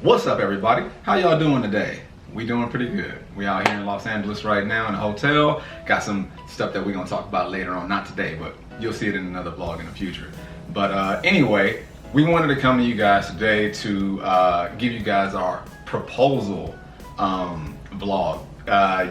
What's up, everybody? How y'all doing today? We doing pretty good. We out here in Los Angeles right now in a hotel. Got some stuff that we're gonna talk about later on. Not today, but you'll see it in another vlog in the future. But anyway, we wanted to come to you guys today to give you guys our proposal vlog.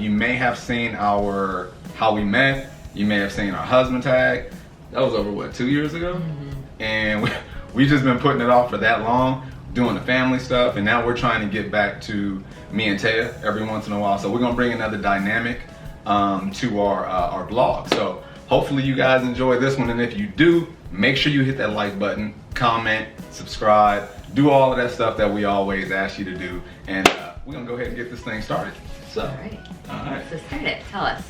You may have seen our how we met. You may have seen our husband tag. That was over what, 2 years ago? Mm-hmm. And we just been putting it off for that long, doing the family stuff, and now we're trying to get back to me and Taya every once in a while. So we're gonna bring another dynamic to our blog. So hopefully you guys enjoy this one, and if you do, make sure you hit that like button, comment, subscribe, do all of that stuff that we always ask you to do, and we're gonna go ahead and get this thing started. So, all right. So start it. Tell us.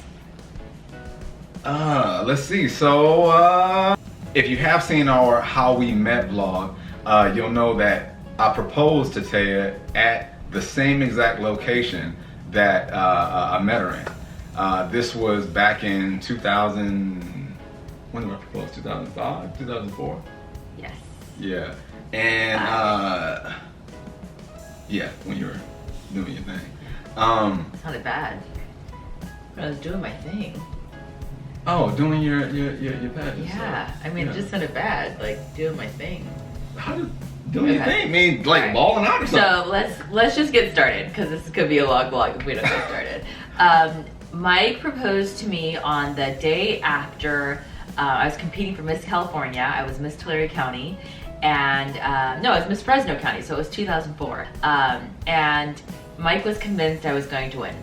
Let's see. So if you have seen our How We Met vlog, you'll know that I proposed to Taya at the same exact location that I met her in. This was back in 2000, when did I propose? 2005, 2004? Yes. Yeah. And yeah, when you were doing your thing. Sounded bad. When I was doing my thing. Oh, doing your pageant. Yeah, I mean, it just sounded bad, like doing my thing. How did doing your thing mean, like balling out or something? So let's just get started, because this could be a long vlog if we don't get started. Mike proposed to me on the day after I was competing for Miss California. I was Miss Tulare County, and no, I was Miss Fresno County, so it was 2004. And Mike was convinced I was going to win.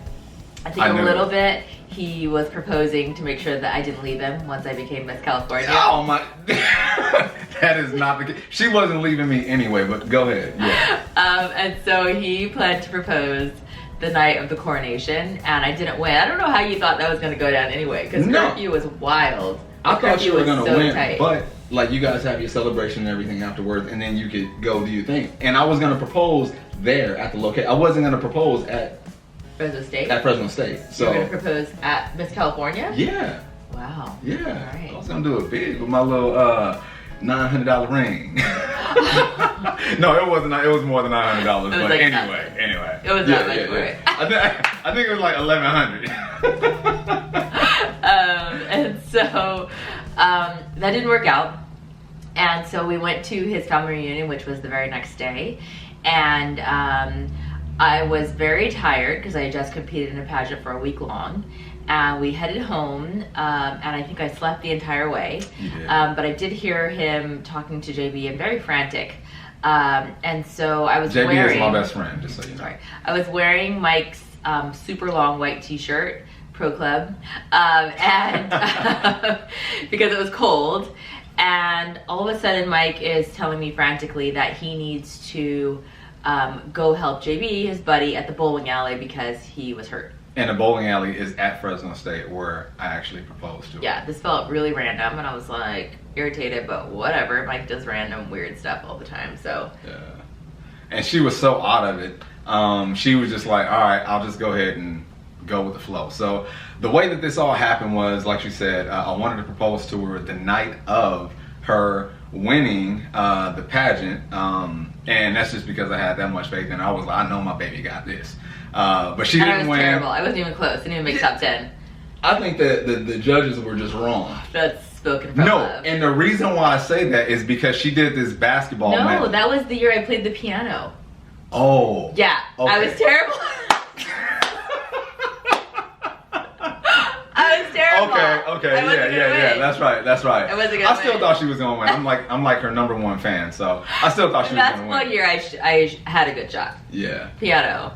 I think a little bit he was proposing to make sure that I didn't leave him once I became Miss California. Oh my, that is not the case. She wasn't leaving me anyway, but go ahead. Yeah. And so he planned to propose the night of the coronation, and I didn't win. I don't know how you thought that was going to go down anyway, because curfew was wild. I thought you were going to win, tight. But like you guys have your celebration and everything afterwards, and then you could go do your thing. And I was going to propose there at the location. I wasn't going to propose at Fresno State? At Fresno State. So you were going to propose at Miss California? Yeah. Wow. Yeah. All right. I was going to do it big with my little $900 ring. No, it wasn't. It was more than $900. But like anyway. It was not much for it. I think it was like $1,100. And so that didn't work out. And so we went to his family reunion, which was the very next day. And I was very tired because I had just competed in a pageant for a week long. And we headed home, and I think I slept the entire way. But I did hear him talking to JB and very frantic. And so I was JB wearing... is my best friend, just so you know. Sorry. I was wearing Mike's super long white t-shirt, Pro Club, and because it was cold. And all of a sudden Mike is telling me frantically that he needs to go help JB, his buddy, at the bowling alley because he was hurt. And the bowling alley is at Fresno State, where I actually proposed to her. Yeah, this felt really random, and I was like irritated, but whatever. Mike does random weird stuff all the time, so. Yeah. And she was so out of it. She was just like, all right, I'll just go ahead and go with the flow. So the way that this all happened was, like she said, I wanted to propose to her the night of her winning the pageant, and that's just because I had that much faith in her. I was like, I know my baby got this. But she didn't win. Terrible. I wasn't even close. I didn't even make top 10. I think that the judges were just wrong. That's spoken from love. And the reason why I say that is because she did this basketball medley. No, that was the year I played the piano. Oh. Yeah, okay. I was terrible. I was terrible. Okay, yeah. That's right. I wasn't gonna I still thought she was gonna win. I'm like her #1 fan, so I still thought she was gonna win. Basketball year, I had a good shot. Yeah. Piano.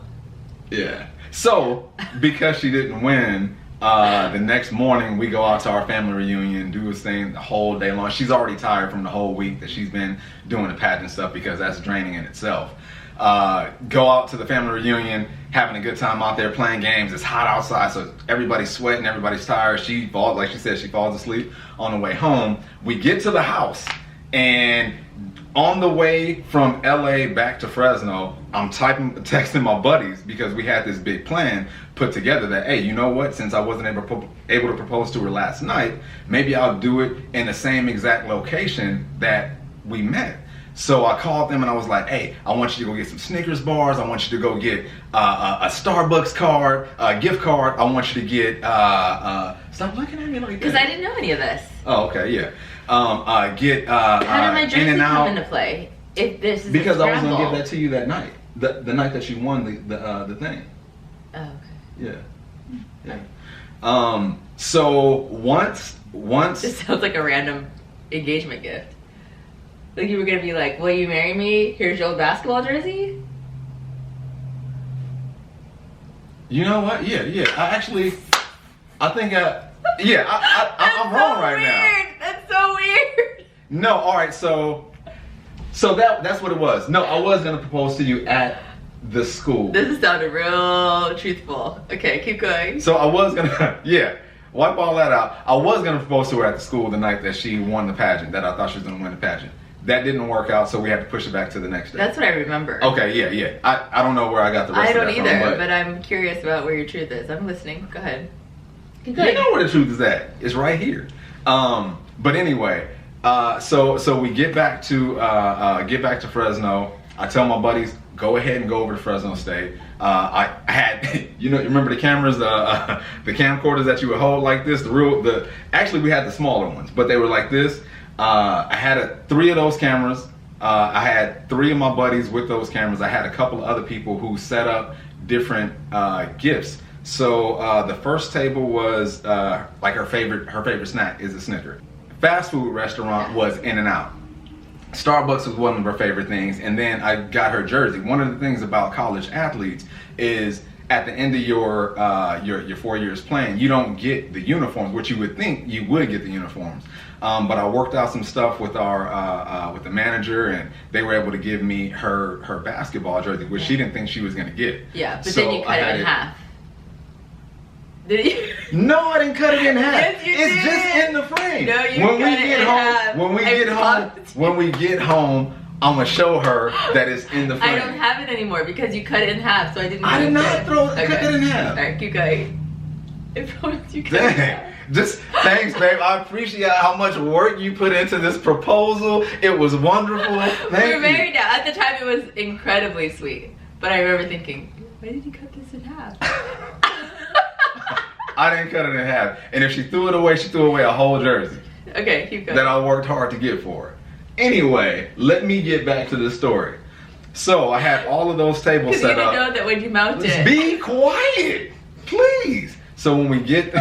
Yeah. So because she didn't win, the next morning we go out to our family reunion, do this thing the whole day long. She's already tired from the whole week that she's been doing the pageant stuff because that's draining in itself. Go out to the family reunion, having a good time out there playing games. It's hot outside, so everybody's sweating, everybody's tired. She falls, like she said, she falls asleep on the way home. We get to the house, and on the way from LA back to Fresno, I'm texting my buddies because we had this big plan put together that, hey, you know what? Since I wasn't able to propose to her last night, maybe I'll do it in the same exact location that we met. So I called them and I was like, hey, I want you to go get some Snickers bars. I want you to go get a Starbucks card, a gift card. I want you to get, stop looking at me like that. Because I didn't know any of this. Oh, okay, yeah. Get How did my jersey In-N-Out. come into play? If this is Because a I was going to scramble. give that to you that night. The night that you won the thing. Oh, okay. Yeah. So once. This sounds like a random engagement gift. Like you were gonna be like, will you marry me? Here's your old basketball jersey. You know what? Yeah. I'm wrong right now. That's so weird. No, all right. So that's what it was. No, I was gonna propose to you at the school. This is sounding real truthful. Okay, keep going. So I was gonna, wipe all that out. I was gonna propose to her at the school the night that she won the pageant. That I thought she was gonna win the pageant. That didn't work out, so we had to push it back to the next day. That's what I remember. Okay, yeah. I don't know where I got the rest I of don't that either, from, but I'm curious about where your truth is. I'm listening. Go ahead. Keep you going. know where the truth is at. It's right here. But anyway, so we get back to Fresno. I tell my buddies, go ahead and go over to Fresno State. I had, you remember the cameras, the camcorders that you would hold like this. Actually we had the smaller ones, but they were like this. I had 3 of those cameras. I had 3 of my buddies with those cameras. I had a couple of other people who set up different gifts. So the first table was like her favorite snack is a Snicker. Fast food restaurant was In-N-Out. Starbucks was one of her favorite things, and then I got her jersey. One of the things about college athletes is at the end of your 4 years playing, you don't get the uniforms, which you would think you would get the uniforms. But I worked out some stuff with with the manager, and they were able to give me her basketball jersey, which she didn't think she was gonna get. Yeah, but So then you cut it in half. Did you? No, I didn't cut it in half. Yes, you it's did. just in the frame. No, you cut it in half. When we get home, I'm gonna show her that it's in the frame. I don't have it anymore because you cut it in half, so I didn't. I did not cut it in half. All right, keep going. I promise you cut it in half. Dang. Just thanks, babe. I appreciate how much work you put into this proposal. It was wonderful. We're married now. At the time, it was incredibly sweet. But I remember thinking, why did you cut this in half? I didn't cut it in half. And if she threw it away, she threw away a whole jersey Okay, keep going. that I worked hard to get for her. Anyway, let me get back to the story. So I had all of those tables Because you set didn't up. know that when you mount it. Be quiet, please. So when we get,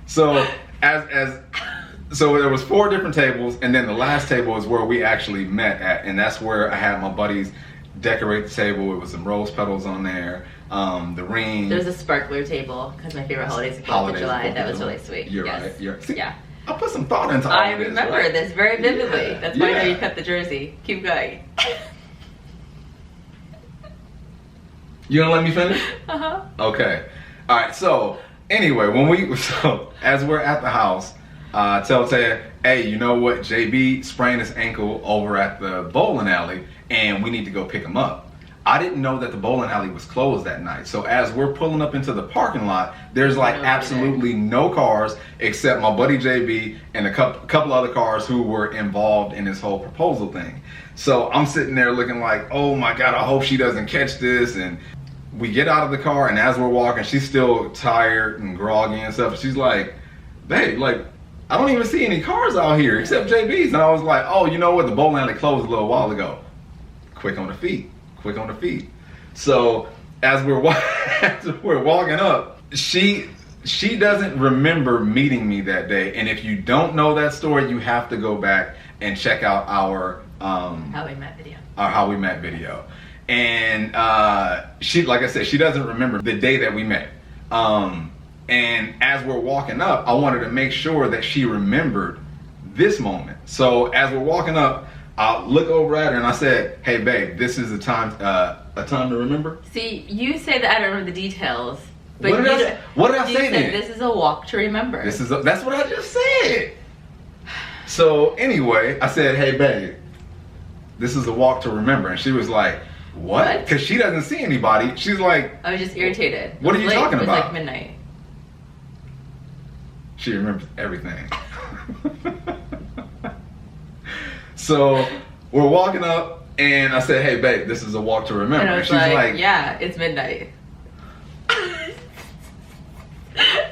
so there was 4 different tables, and then the last table is where we actually met at, and that's where I had my buddies decorate the table. It was some rose petals on there, the ring. There's a sparkler table because my favorite holiday is 4th of July. That was really sweet. You're Yes. right. You're, see, Yeah. I put some thought into all I of this. remember right? this very vividly. Yeah, That's why I know yeah. you cut the jersey. Keep going. You gonna let me finish? Uh-huh. Okay. All right. So anyway, as we're at the house, tell Taya, hey, you know what? JB sprained his ankle over at the bowling alley, and we need to go pick him up. I didn't know that the bowling alley was closed that night. So as we're pulling up into the parking lot, there's like absolutely no cars except my buddy JB and a couple other cars who were involved in this whole proposal thing. So I'm sitting there looking like, oh my God, I hope she doesn't catch this. And we get out of the car, and as we're walking, she's still tired and groggy and stuff. She's like, babe, like, I don't even see any cars out here except JB's. And I was like, oh, you know what? The bowling alley closed a little while ago. Quick on the feet. So as we're walking up, she doesn't remember meeting me that day. And if you don't know that story, you have to go back and check out our How we met video. Our How We Met video. And she, like I said, she doesn't remember the day that we met. And as we're walking up, I wanted to make sure that she remembered this moment. So as we're walking up, I look over at her and I said, hey babe, this is a time to remember. See, you say that I don't remember the details. But What did I you say said then? this is a walk to remember. That's what I just said. So anyway, I said, hey babe, this is a walk to remember. And she was like, what? Because she doesn't see anybody. She's like, I was just irritated. What are you talking It was about? like midnight. She remembers everything. So we're walking up, and I said, "Hey, babe, this is a walk to remember." And I was she's like, "Yeah, it's midnight."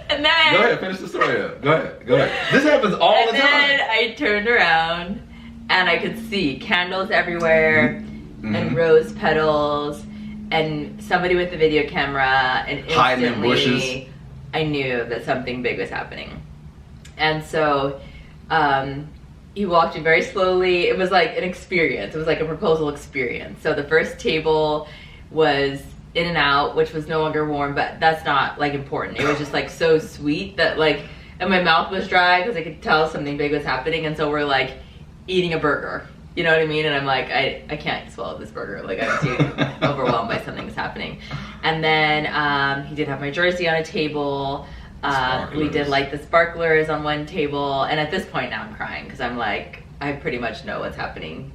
And then "Go ahead, finish the story up. Go ahead. This happens all the time." And then I turned around, and I could see candles everywhere, and rose petals, and somebody with a video camera, and hiding in bushes. instantly I knew that something big was happening. And so he walked in very slowly. It was like an experience. It was like a proposal experience. So the first table was in and out, which was no longer warm, but that's not like important. It was just like so sweet that like, and my mouth was dry because I could tell something big was happening. And so we're like eating a burger, you know what I mean? And I'm like, I can't swallow this burger. Like I'm too overwhelmed by something that's happening. And then he did have my jersey on a table. We did like the sparklers on one table. And at this point now I'm crying because I'm like, I pretty much know what's happening.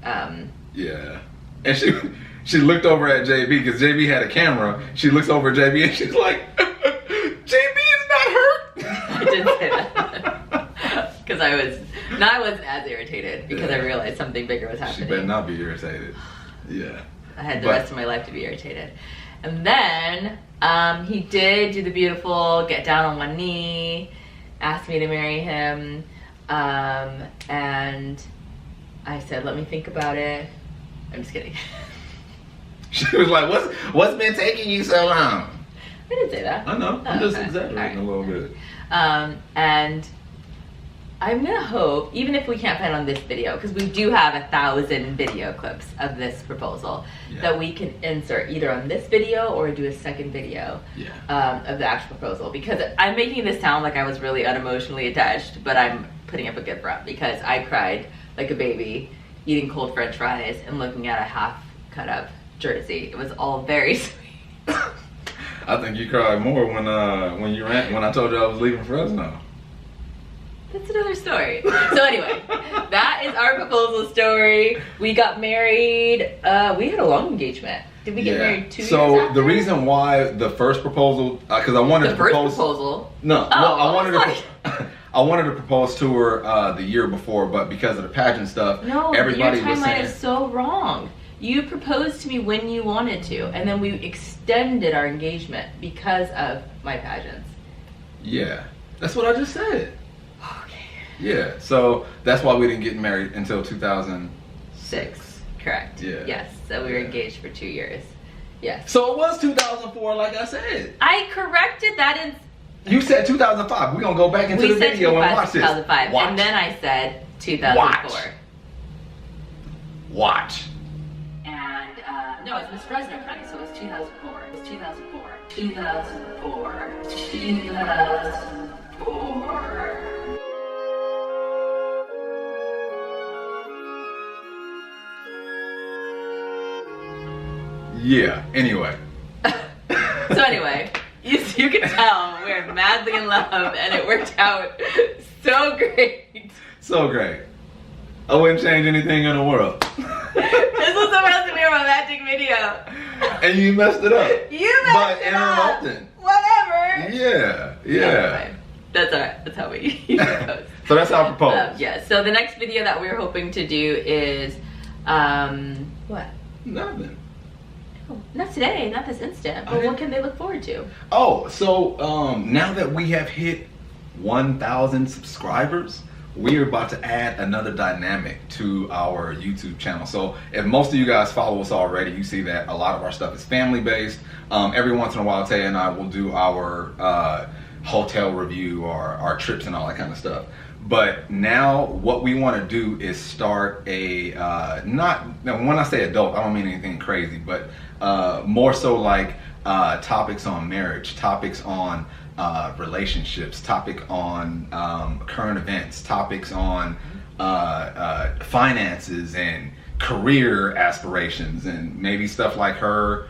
Yeah. And she looked over at JB because JB had a camera. She looks over at JB and she's like, JB is not hurt. I did say that. Because I wasn't as irritated because I realized something bigger was happening. She better not be irritated. Yeah. I had the rest of my life to be irritated. And then he did do the beautiful get down on one knee, asked me to marry him, and I said, let me think about it. I'm just kidding. She was like, what's been taking you so long? I didn't say that. I know. I'm just exaggerating right. a little bit. And I'm gonna hope, even if we can't plan on this video, because we do have 1,000 video clips of this proposal, that we can insert either on this video or do a second video of the actual proposal. Because I'm making this sound like I was really unemotionally attached, but I'm putting up a good front because I cried like a baby eating cold French fries and looking at a half cut up jersey. It was all very sweet. I think you cried more when I told you I was leaving Fresno. That's another story. So anyway, that is our proposal story. We got married. We had a long engagement. Did we get married 2 years after? So the reason why the first proposal, because I wanted to propose. The first proposal? No, I wanted to propose to her the year before, but because of the pageant stuff, everybody your timeline is so wrong. You proposed to me when you wanted to, and then we extended our engagement because of my pageants. Yeah, that's what I just said. Okay. Yeah, so that's why we didn't get married until 2006. Correct. Yeah. Yes, so we were engaged for 2 years. Yes. So it was 2004, like I said. I corrected that in... You said 2005. We're going to go back into the video and watch this. 2005, and then I said 2004. Watch. And, no, it's Miss Fresno County, so it was 2004. It was 2004. 2004. 2004. Yeah, anyway. So anyway, you can tell we're madly in love and it worked out so great. So great. I wouldn't change anything in the world. This was supposed to be a romantic video. And you messed it up. You messed it up. Interrupting. Whatever. Yeah. Anyway, that's alright. That's how we propose. So that's how I propose. Yeah. So the next video that we're hoping to do is what? Nothing. Not today, not this instant, but what can they look forward to? Oh, so now that we have hit 1,000 subscribers, we are about to add another dynamic to our YouTube channel. So if most of you guys follow us already, you see that a lot of our stuff is family based. Every once in a while, Taya and I will do our hotel review or our trips and all that kind of stuff. But now what we want to do is start a, when I say adult, I don't mean anything crazy, but more so like topics on marriage, topics on relationships, topic on current events, topics on finances and career aspirations, and maybe stuff like her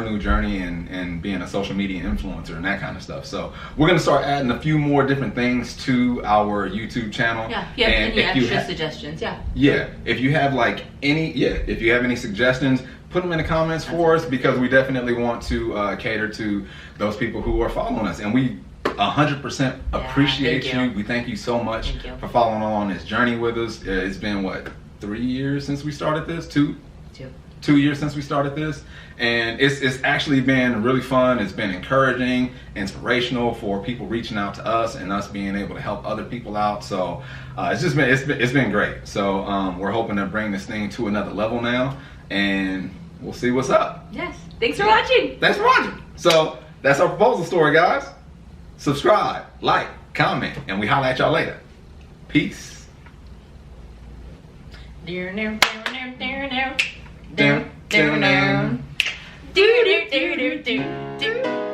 new journey and being a social media influencer and that kind of stuff. So we're gonna start adding a few more different things to our YouTube channel. Yeah, if you have any extra suggestions, yeah, if you have like if you have any suggestions, put them in the comments for us, because we definitely want to cater to those people who are following us, and we 100% appreciate you. We thank you so much for following on this journey with us. It's been what, 3 years since we started this. Two. Two. 2 years since we started this, and it's actually been really fun. It's been encouraging, inspirational for people reaching out to us and us being able to help other people out. So it's been great. So we're hoping to bring this thing to another level now, and we'll see what's up. Yes. Thanks for watching. Thanks for watching. So that's our proposal story, guys. Subscribe, like, comment, and we holla at y'all later. Peace. Down. Down, down, down. Do do do do do do.